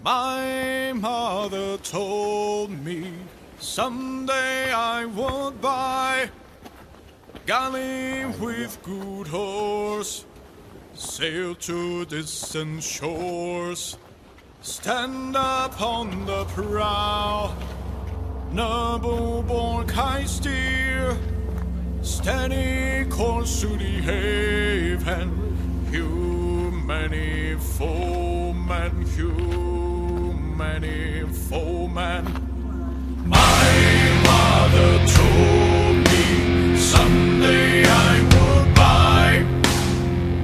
My mother told me someday I would buy galley with good horse, sail to distant shores, stand upon the prow, noble-born high steer, steady course to the haven, many foemen, many foemen. My mother told me someday I would buy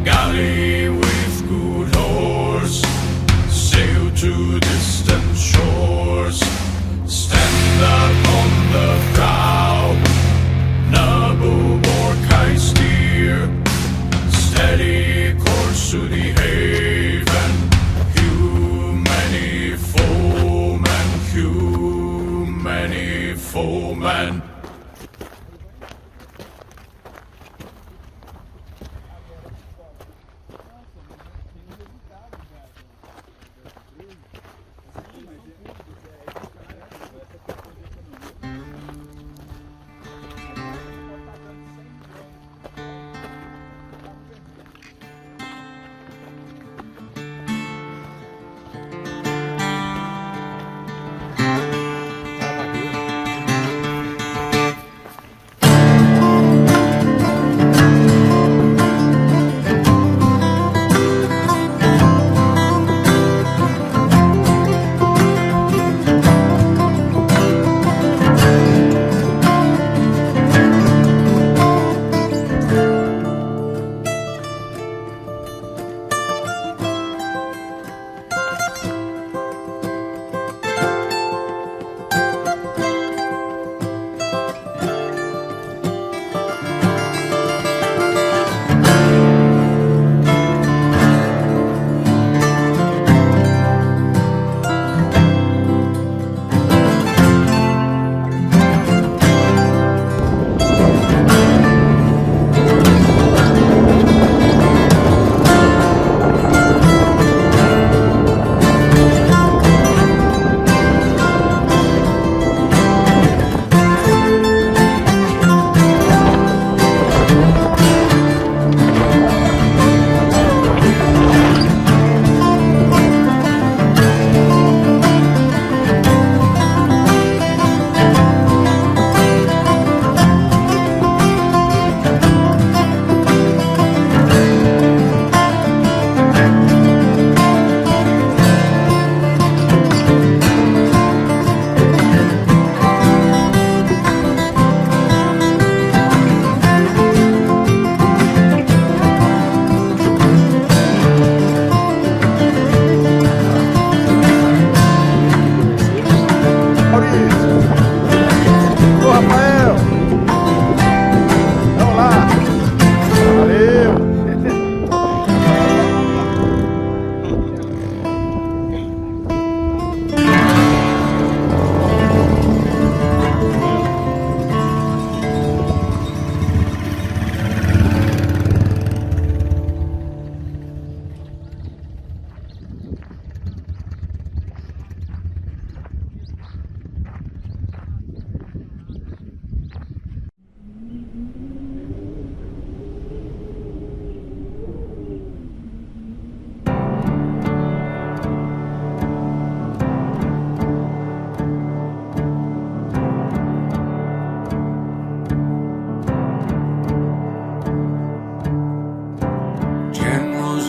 galley with good horse, sail to distant shores, stand upon the prow, noble-born high steer, steady course to the haven, many foemen.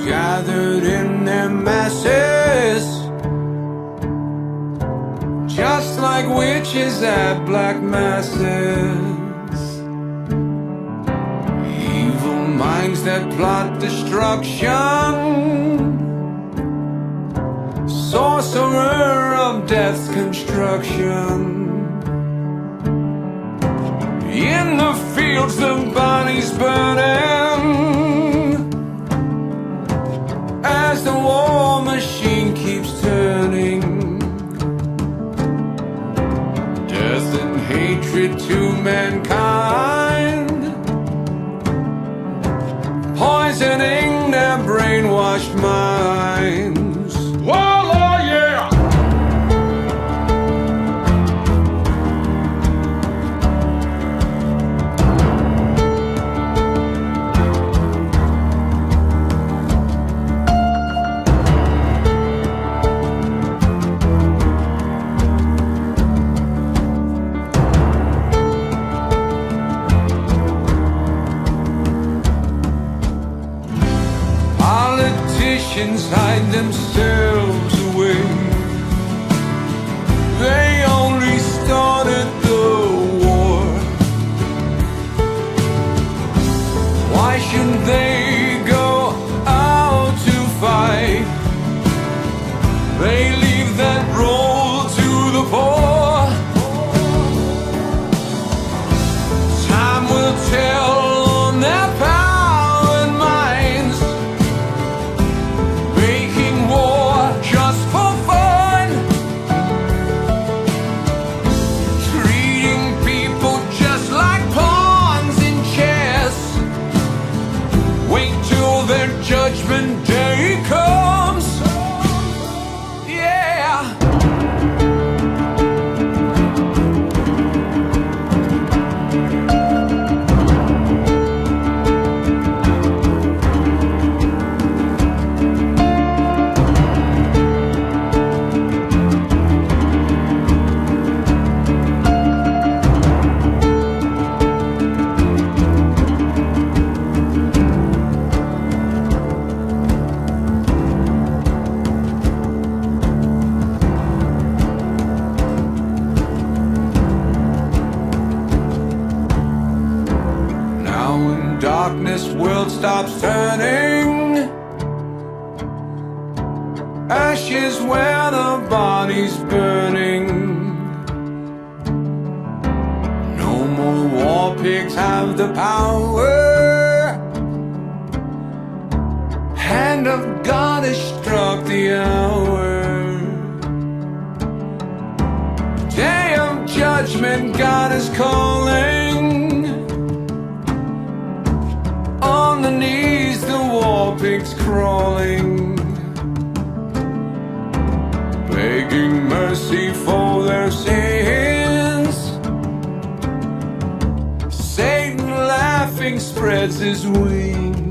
Gathered in their masses, just like witches at black masses. Evil minds that plot destruction, sorcerer of death's construction. In the fields the bodies burning, as the war machine keeps turning. Death and hatred to mankind, poisoning their brainwashed minds. Voila, yeah! nations hide themselves away. They only started the war. Why shouldn't they go out to fight? They leave that role to the poor. Time will tell on their power and minds, making war just for fun, treating people just like pawns in chess. Wait till their judgment day comes. Yeah. Darkness, world stops turning. Ashes where the body's burning. No more war pigs have the power. Hand of God has struck the hour. Day of judgment, God is calling. On the knees, the war pigs crawling, begging mercy for their sins. Satan laughing spreads his wings.